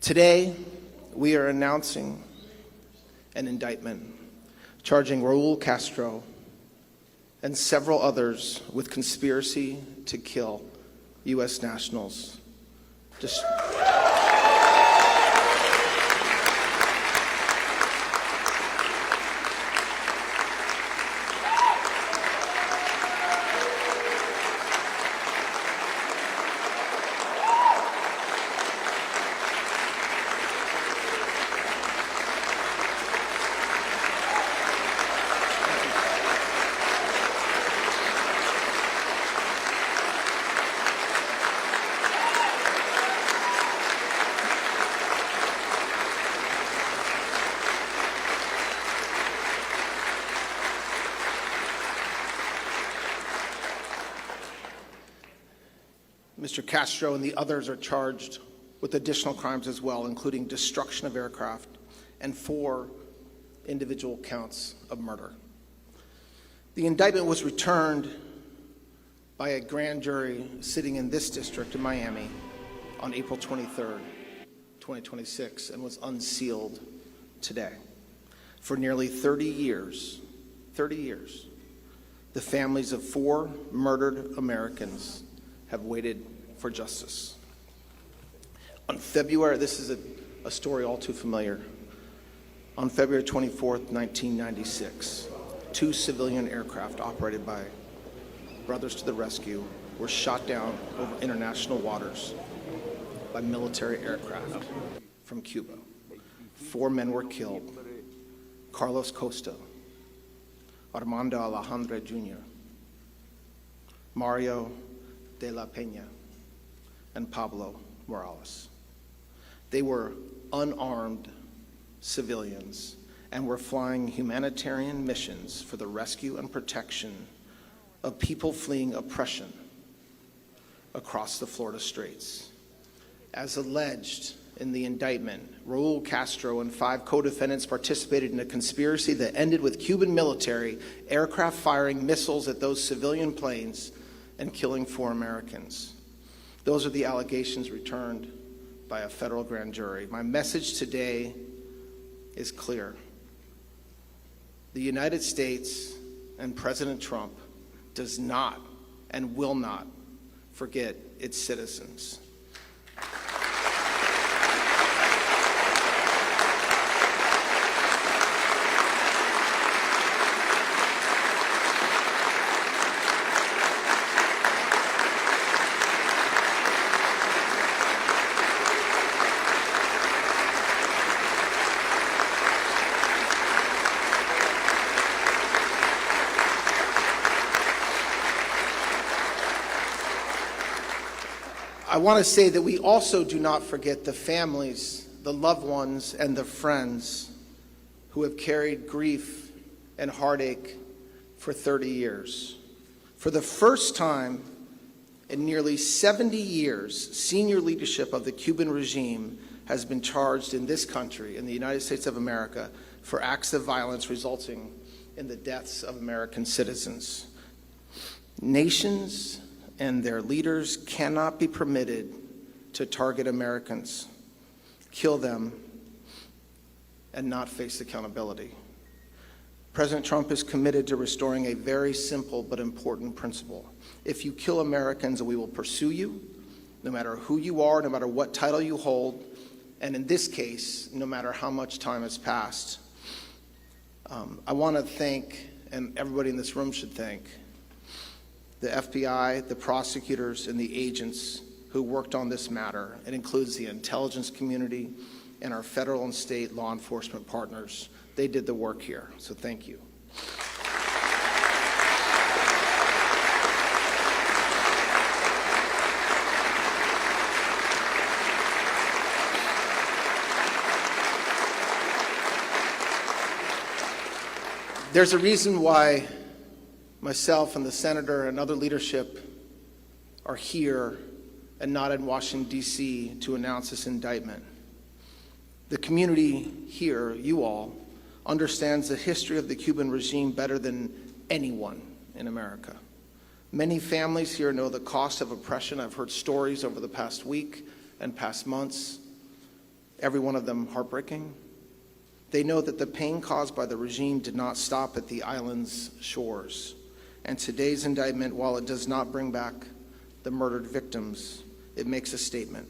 Today, we are announcing an indictment charging Raúl Castro and several others with conspiracy to kill U.S. nationals. Mr. Castro and the others are charged with additional crimes as well, including destruction of aircraft and 4 individual counts of murder. The indictment was returned by a grand jury sitting in this district in Miami on April 23rd, 2026, and was unsealed today. For nearly 30 years, the families of 4 murdered Americans have waited for justice. On February, this is a story all too familiar. On February 24th, 1996, 2 civilian aircraft operated by Brothers to the Rescue were shot down over international waters by military aircraft from Cuba. 4 men were killed: Carlos Costa, Armando Alejandre Jr., Mario de la Peña, and Pablo Morales. They were unarmed civilians and were flying humanitarian missions for the rescue and protection of people fleeing oppression across the Florida Straits. As alleged in the indictment, Raúl Castro and 5 co-defendants participated in a conspiracy that ended with Cuban military aircraft firing missiles at those civilian planes and killing 4 Americans. Those are the allegations returned by a federal grand jury. My message today is clear. The United States and President Trump does not and will not forget its citizens. I want to say that we also do not forget the families, the loved ones, and the friends who have carried grief and heartache for 30 years. For the first time in nearly 70 years, senior leadership of the Cuban regime has been charged in this country, in the United States of America, for acts of violence resulting in the deaths of American citizens. Nations and their leaders cannot be permitted to target Americans, kill them, and not face accountability. President Trump is committed to restoring a very simple but important principle. If you kill Americans, we will pursue you, no matter who you are, no matter what title you hold, and in this case, no matter how much time has passed. I want to thank, and everybody in this room should thank, the FBI, the prosecutors, and the agents who worked on this matter. It includes the intelligence community and our federal and state law enforcement partners. They did the work here, so thank you. There's a reason why myself and the senator and other leadership are here and not in Washington, D.C. to announce this indictment. The community here, you all, understands the history of the Cuban regime better than anyone in America. Many families here know the cost of oppression. I've heard stories over the past week and past months. every one of them heartbreaking. They know that the pain caused by the regime did not stop at the island's shores. And today's indictment, while it does not bring back the murdered victims, it makes a statement.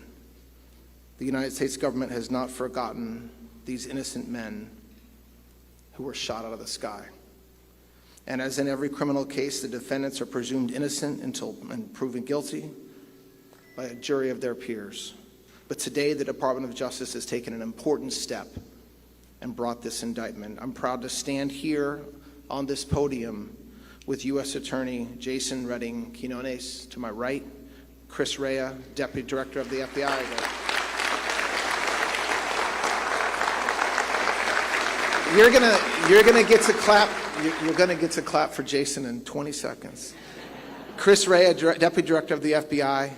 The United States government has not forgotten these innocent men who were shot out of the sky. And as in every criminal case, the defendants are presumed innocent until proven guilty by a jury of their peers. But today, the Department of Justice has taken an important step and brought this indictment. I'm proud to stand here on this podium with U.S. Attorney Jason Redding Quinones to my right, Chris Rea, Deputy Director of the FBI. You're gonna get to clap. You're gonna get to clap for Jason in 20 seconds. Chris Rea, Deputy Director of the FBI,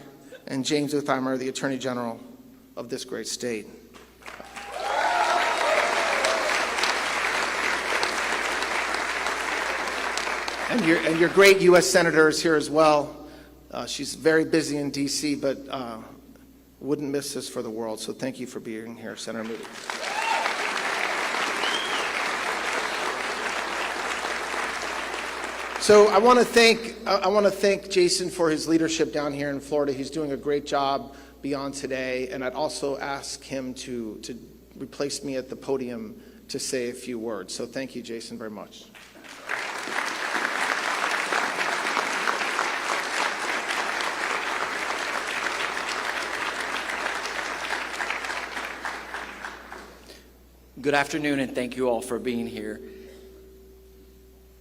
and James Utheimer, the Attorney General of this great state. And your great U.S. Senator is here as well. She's very busy in D.C., but wouldn't miss this for the world. So thank you for being here, Senator Moody. So I want to thank Jason for his leadership down here in Florida. He's doing a great job beyond today, and I'd also ask him to replace me at the podium to say a few words. So thank you, Jason, very much. Good afternoon, and thank you all for being here.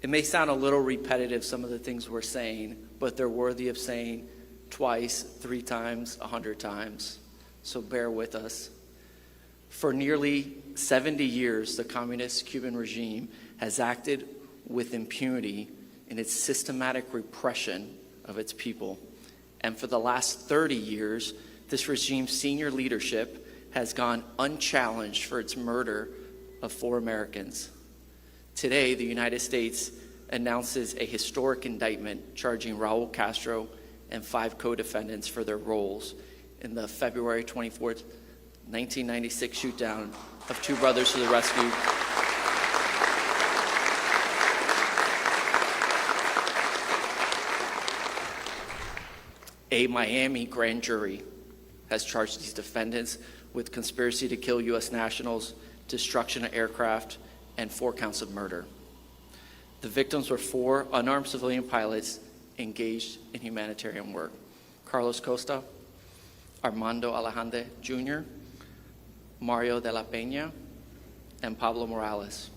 It may sound a little repetitive, some of the things we're saying, but they're worthy of saying twice, 3 times, 100 times. So bear with us. For nearly 70 years, the communist Cuban regime has acted with impunity in its systematic repression of its people. And for the last 30 years, this regime's senior leadership has gone unchallenged for its murder of 4 Americans. Today, the United States announces a historic indictment charging Raúl Castro and 5 co-defendants for their roles in the February 24th, 1996 shootdown of 2 brothers to the rescue. A Miami grand jury has charged these defendants with conspiracy to kill U.S. nationals, destruction of aircraft, and 4 counts of murder. The victims were 4 unarmed civilian pilots engaged in humanitarian work: Carlos Costa, Armando Alejandre Jr., Mario de la Peña, and Pablo Morales.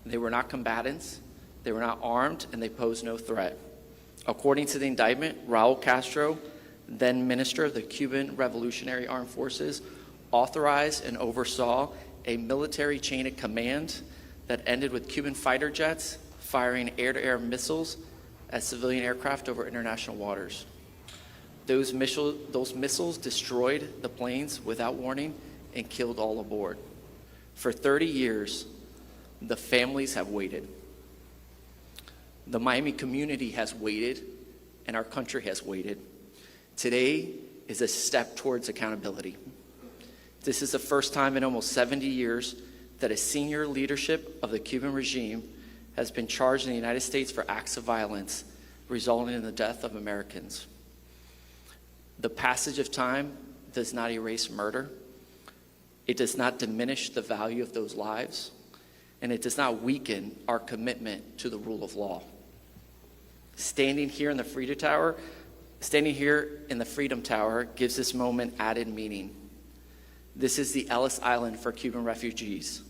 They were not combatants, they were not armed, and they posed no threat. According to the indictment, Raúl Castro, then Minister of the Cuban Revolutionary Armed Forces, authorized and oversaw a military chain of command that ended with Cuban fighter jets firing air-to-air missiles at civilian aircraft over international waters. Those missiles destroyed the planes without warning and killed all aboard. For 30 years, the families have waited. The Miami community has waited, and our country has waited. Today is a step towards accountability. This is the first time in almost 70 years that a senior leadership of the Cuban regime has been charged in the United States for acts of violence resulting in the death of Americans. The passage of time does not erase murder. It does not diminish the value of those lives, and it does not weaken our commitment to the rule of law. Standing here in the Freedom Tower gives this moment added meaning. This is the Ellis Island for Cuban refugees.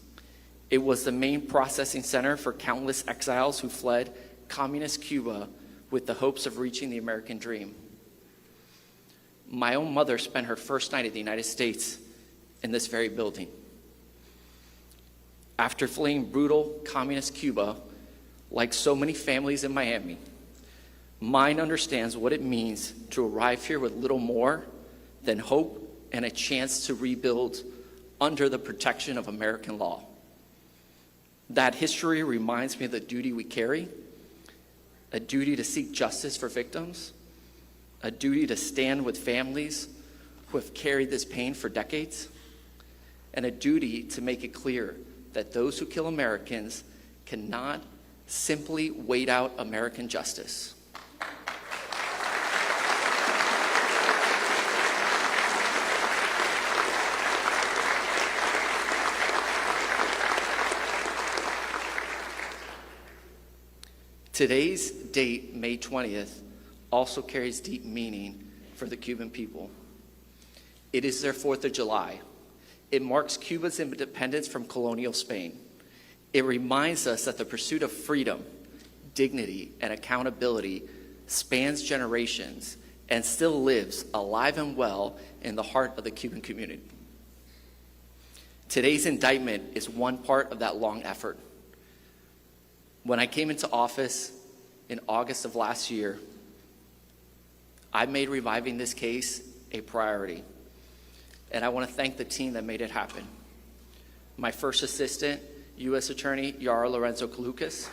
It was the main processing center for countless exiles who fled communist Cuba with the hopes of reaching the American dream. My own mother spent her first night in the United States in this very building. After fleeing brutal communist Cuba, like so many families in Miami, mine understands what it means to arrive here with little more than hope and a chance to rebuild under the protection of American law. That history reminds me of the duty we carry, a duty to seek justice for victims, a duty to stand with families who have carried this pain for decades, and a duty to make it clear that those who kill Americans cannot simply wait out American justice. Today's date, May 20th, also carries deep meaning for the Cuban people. It is their 4th of July. It marks Cuba's independence from colonial Spain. It reminds us that the pursuit of freedom, dignity, and accountability spans generations and still lives alive and well in the heart of the Cuban community. Today's indictment is one part of that long effort. When I came into office in August of last year, I made reviving this case a priority. And I want to thank the team that made it happen. My first assistant, U.S. Attorney Yara Lorenzo Kalukas.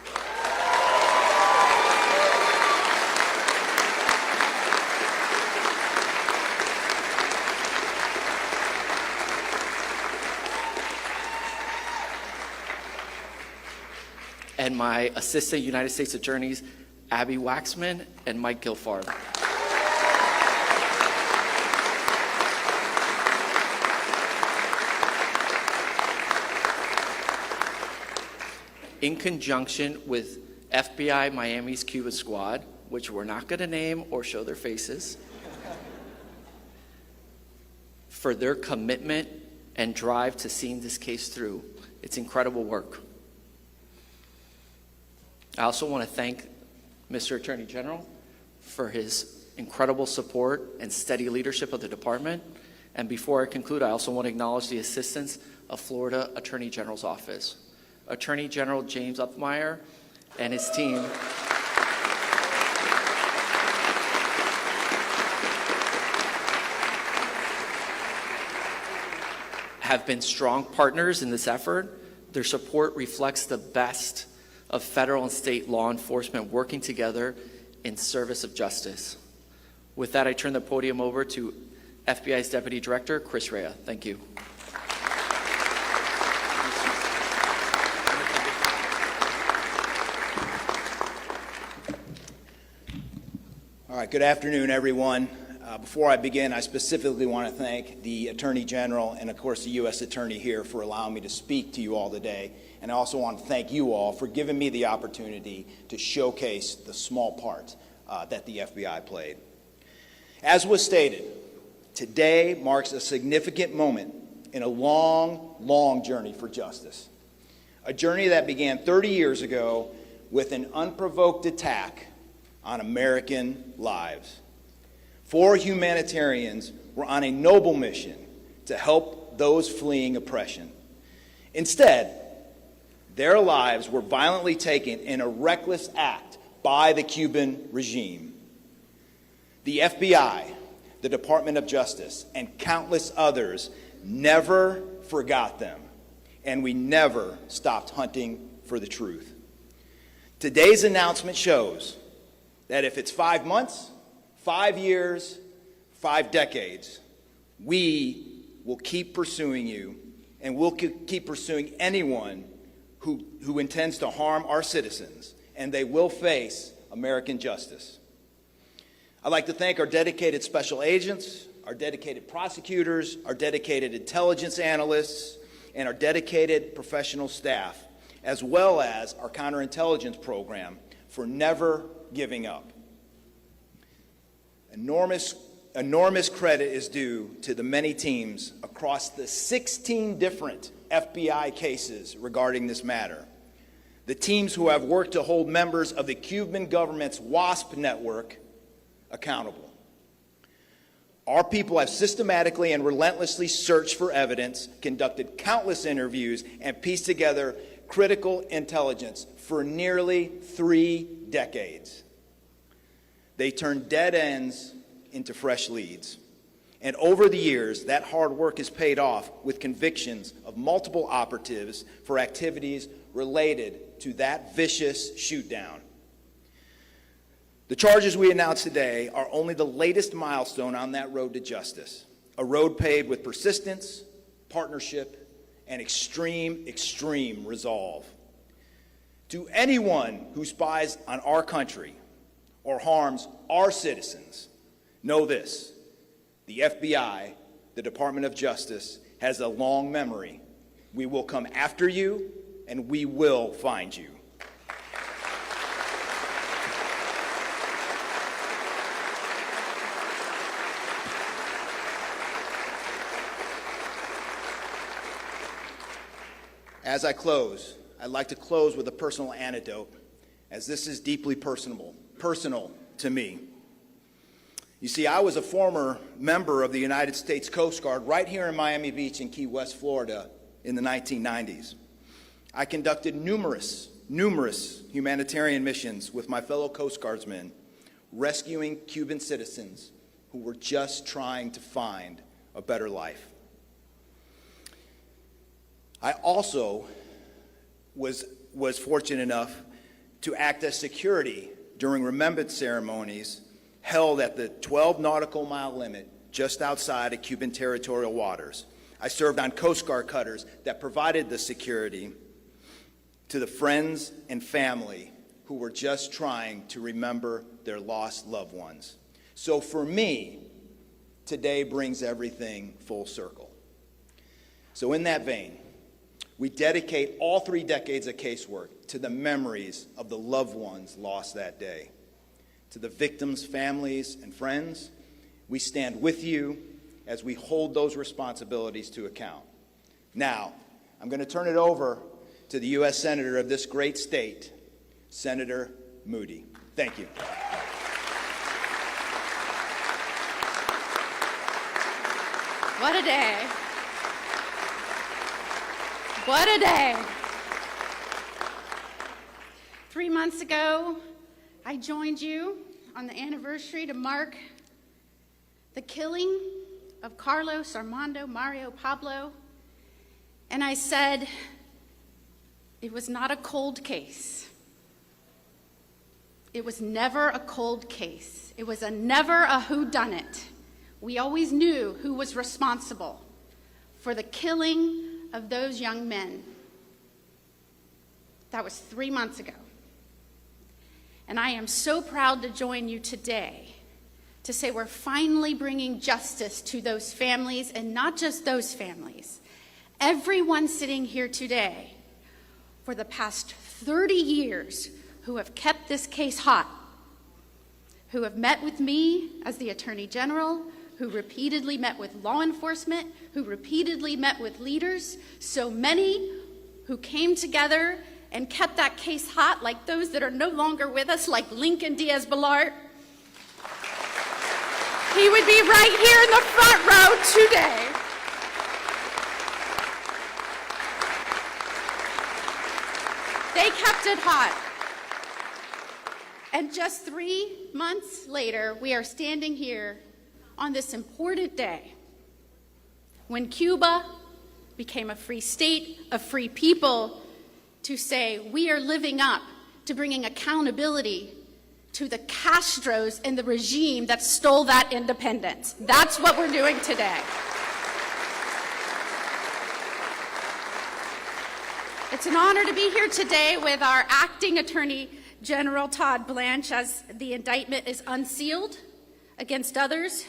And my assistant United States Attorneys, Abby Waxman and Mike Gilfarb. In conjunction with FBI Miami's Cuba squad, which we're not going to name or show their faces, for their commitment and drive to seeing this case through. It's incredible work. I also want to thank Mr. Attorney General for his incredible support and steady leadership of the department. And before I conclude, I also want to acknowledge the assistance of Florida Attorney General's office. Attorney General James Upmeyer and his team have been strong partners in this effort. Their support reflects the best of federal and state law enforcement working together in service of justice. With that, I turn the podium over to FBI's Deputy Director, Chris Rea. Thank you. All right, good afternoon, everyone. Before I begin, I specifically want to thank the Attorney General and, of course, the U.S. Attorney here for allowing me to speak to you all today. And I also want to thank you all for giving me the opportunity to showcase the small part that the FBI played. As was stated, today marks a significant moment in a long, long journey for justice. A journey that began 30 years ago with an unprovoked attack on American lives. 4 humanitarians were on a noble mission to help those fleeing oppression. Instead, their lives were violently taken in a reckless act by the Cuban regime. The FBI, the Department of Justice, and countless others never forgot them, and we never stopped hunting for the truth. Today's announcement shows that if it's 5 months, 5 years, 5 decades, we will keep pursuing you, and we'll keep pursuing anyone who intends to harm our citizens, and they will face American justice. I'd like to thank our dedicated special agents, our dedicated prosecutors, our dedicated intelligence analysts, and our dedicated professional staff, as well as our counterintelligence program, for never giving up. Enormous credit is due to the many teams across the 16 different FBI cases regarding this matter. The teams who have worked to hold members of the Cuban government's WASP network accountable. Our people have systematically and relentlessly searched for evidence, conducted countless interviews, and pieced together critical intelligence for nearly 3 decades. They turned dead ends into fresh leads. And over the years, that hard work has paid off with convictions of multiple operatives for activities related to that vicious shoot-down. The charges we announced today are only the latest milestone on that road to justice, a road paved with persistence, partnership, and extreme, extreme resolve. To anyone who spies on our country or harms our citizens, know this: the FBI, the Department of Justice, has a long memory. We will come after you, and we will find you. As I close, I'd like to close with a personal anecdote, as this is deeply personal to me. You see, I was a former member of the United States Coast Guard right here in Miami Beach in Key West, Florida in the 1990s. I conducted numerous humanitarian missions with my fellow Coast Guardsmen, rescuing Cuban citizens who were just trying to find a better life. I also was fortunate enough to act as security during remembrance ceremonies held at the 12 nautical mile limit just outside of Cuban territorial waters. I served on Coast Guard cutters that provided the security to the friends and family who were just trying to remember their lost loved ones. So for me, today brings everything full circle. So in that vein, we dedicate all 3 decades of casework to the memories of the loved ones lost that day. To the victims' families and friends, we stand with you as we hold those responsibilities to account. Now, I'm going to turn it over to the U.S. Senator of this great state, Senator Moody. Thank you. What a day. What a day. 3 months ago, I joined you on the anniversary to mark the killing of Carlos, Armando, Mario, Pablo, and I said it was not a cold case. It was never a cold case. It was never a whodunit. We always knew who was responsible for the killing of those young men. That was 3 months ago. And I am so proud to join you today to say we're finally bringing justice to those families, and not just those families. Everyone sitting here today for the past 30 years who have kept this case hot, who have met with me as the Attorney General, who repeatedly met with law enforcement, who repeatedly met with leaders, so many who came together and kept that case hot, like those that are no longer with us, like Lincoln Diaz-Balart. He would be right here in the front row today. They kept it hot. And just 3 months later, we are standing here on this important day when Cuba became a free state, a free people, to say we are living up to bringing accountability to the Castros and the regime that stole that independence. That's what we're doing today. It's an honor to be here today with our acting Attorney General Todd Blanche as the indictment is unsealed against others,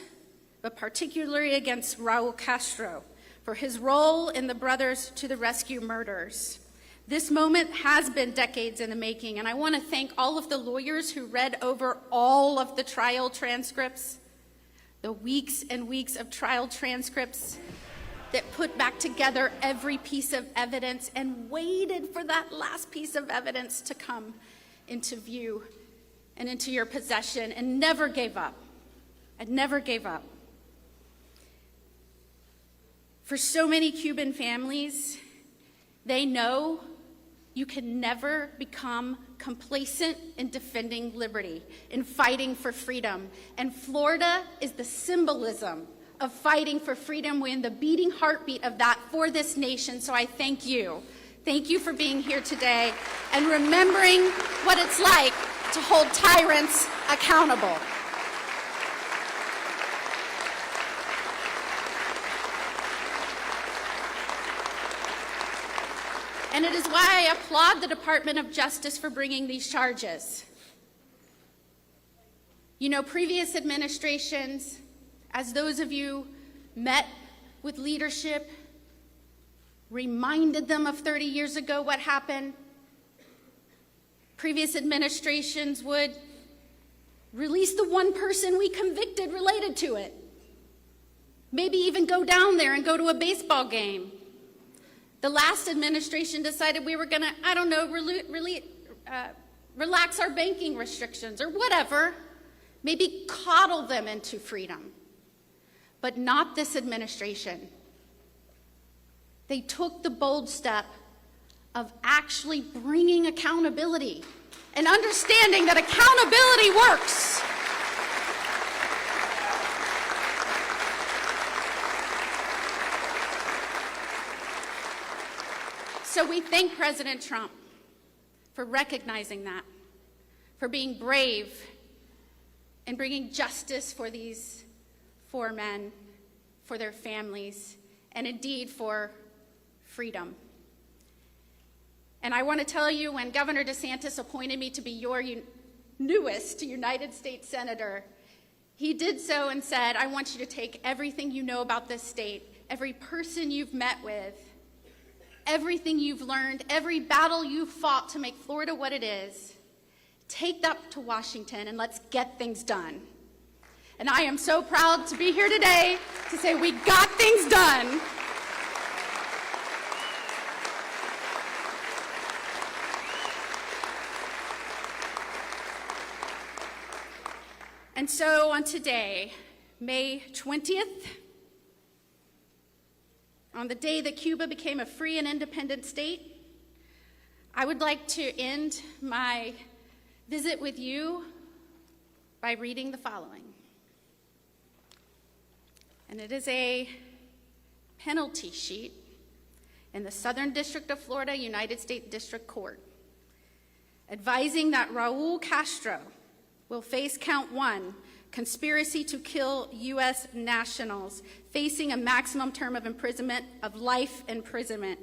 but particularly against Raúl Castro for his role in the Brothers to the Rescue murders. This moment has been decades in the making, and I want to thank all of the lawyers who read over all of the trial transcripts, the weeks and weeks of trial transcripts that put back together every piece of evidence and waited for that last piece of evidence to come into view and into your possession, and never gave up. And never gave up. For so many Cuban families, they know you can never become complacent in defending liberty, in fighting for freedom. And Florida is the symbolism of fighting for freedom. We're in the beating heartbeat of that for this nation. So I thank you. Thank you for being here today and remembering what it's like to hold tyrants accountable. And it is why I applaud the Department of Justice for bringing these charges. You know, previous administrations, as those of you met with leadership, reminded them of 30 years ago what happened, previous administrations would release the one person we convicted related to it. Maybe even go down there and go to a baseball game. The last administration decided we were going to, I don't know, relax our banking restrictions or whatever. Maybe coddle them into freedom. But not this administration. They took the bold step of actually bringing accountability and understanding that accountability works. So we thank President Trump for recognizing that, for being brave and bringing justice for these four men, for their families, and indeed for freedom. And I want to tell you, when Governor DeSantis appointed me to be your newest United States Senator, he did so and said, I want you to take everything you know about this state, every person you've met with, everything you've learned, every battle you've fought to make Florida what it is, take that to Washington and let's get things done. And I am so proud to be here today to say we got things done. And so on today, May 20th, on the day that Cuba became a free and independent state, I would like to end my visit with you by reading the following. And it is a penalty sheet in the Southern District of Florida, United States District Court, advising that Raúl Castro will face count 1, conspiracy to kill U.S. nationals, facing a maximum term of imprisonment of life imprisonment.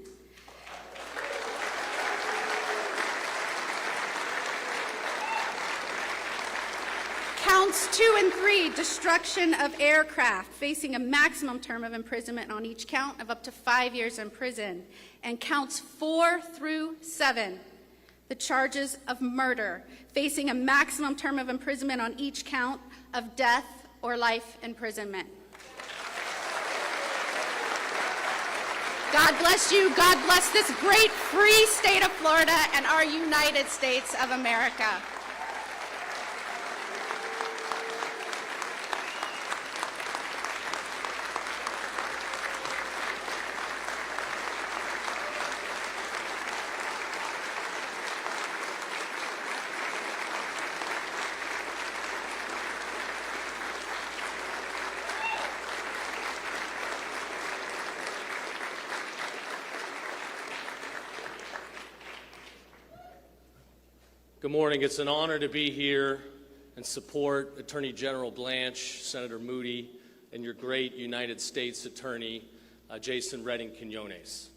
Counts 2 and 3, destruction of aircraft, facing a maximum term of imprisonment on each count of up to 5 years in prison. And counts 4 through 7, the charges of murder, facing a maximum term of imprisonment on each count of death or life imprisonment. God bless you. God bless this great free state of Florida and our United States of America. Good morning. It's an honor to be here and support Attorney General Blanche, Senator Moody, and your great United States Attorney, Jason Redding Quinones.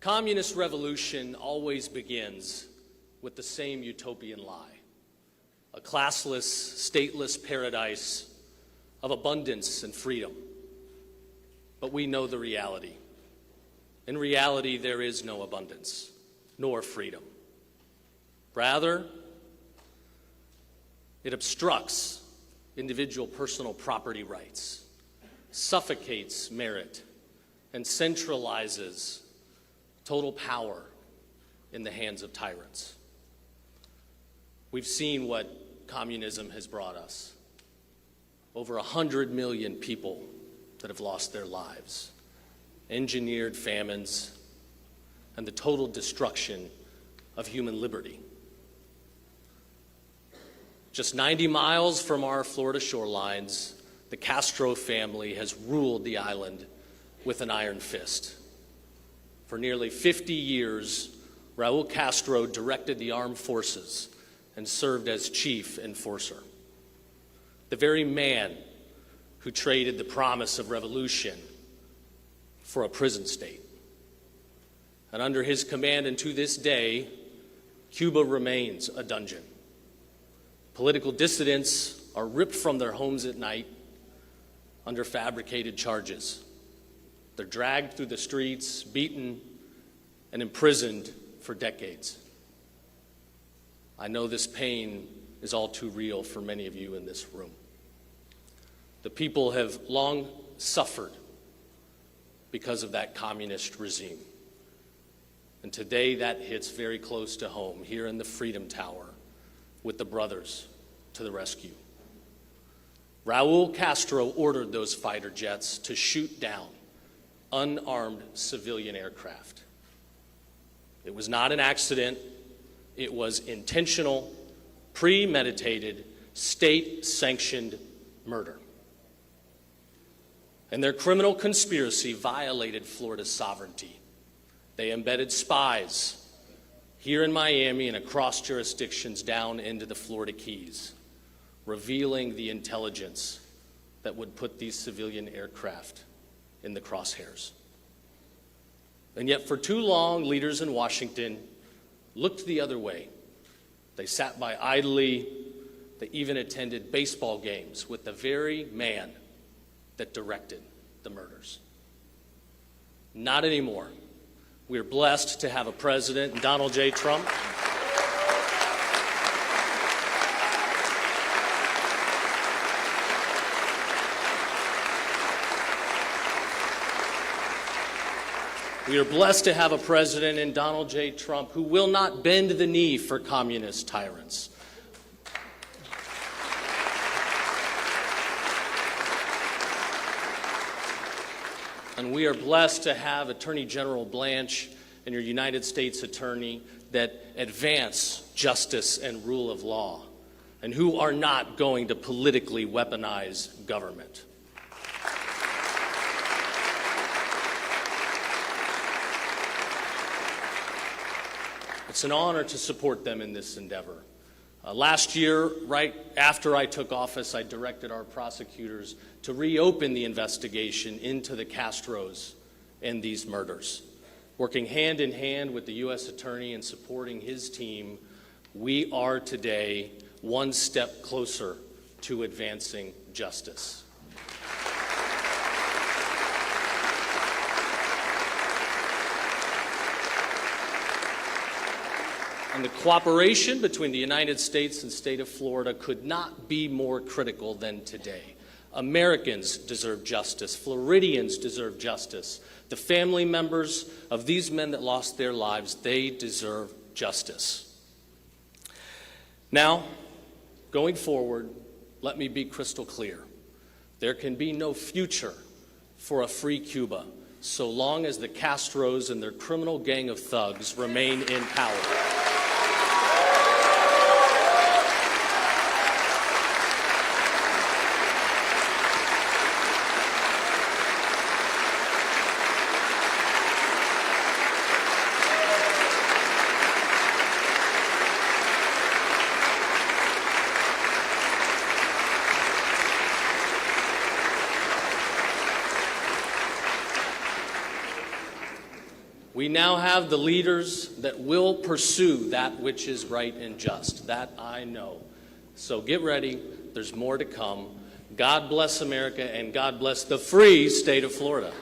Communist revolution always begins with the same utopian lie, a classless, stateless paradise of abundance and freedom. But we know the reality. In reality, there is no abundance, nor freedom. Rather, it obstructs individual personal property rights, suffocates merit, and centralizes total power in the hands of tyrants. We've seen what communism has brought us. Over 100 million people that have lost their lives, engineered famines, and the total destruction of human liberty. Just 90 miles from our Florida shorelines, the Castro family has ruled the island with an iron fist. For nearly 50 years, Raúl Castro directed the armed forces and served as chief enforcer. The very man who traded the promise of revolution for a prison state. And under his command and to this day, Cuba remains a dungeon. Political dissidents are ripped from their homes at night under fabricated charges. They're dragged through the streets, beaten, and imprisoned for decades. I know this pain is all too real for many of you in this room. The people have long suffered because of that communist regime. And today that hits very close to home here in the Freedom Tower with the brothers to the rescue. Raúl Castro ordered those fighter jets to shoot down unarmed civilian aircraft. It was not an accident. It was intentional, premeditated, state-sanctioned murder. And their criminal conspiracy violated Florida's sovereignty. They embedded spies here in Miami and across jurisdictions down into the Florida Keys, revealing the intelligence that would put these civilian aircraft in the crosshairs. And yet for too long, leaders in Washington looked the other way. They sat by idly. They even attended baseball games with the very man that directed the murders. Not anymore. We are blessed to have a president, Donald J. Trump, We are blessed to have a president in Donald J. Trump who will not bend the knee for communist tyrants. And we are blessed to have Attorney General Blanche and your United States Attorney that advance justice and rule of law and who are not going to politically weaponize government. It's an honor to support them in this endeavor. Last year, right after I took office, I directed our prosecutors to reopen the investigation into the Castros and these murders. Working hand in hand with the U.S. Attorney and supporting his team, we are today one step closer to advancing justice. And the cooperation between the United States and state of Florida could not be more critical than today. Americans deserve justice. Floridians deserve justice. The family members of these men that lost their lives, they deserve justice. Now, going forward, let me be crystal clear. There can be no future for a free Cuba so long as the Castros and their criminal gang of thugs remain in power. We now have the leaders that will pursue that which is right and just. That I know. So get ready. There's more to come. God bless America and God bless the free state of Florida.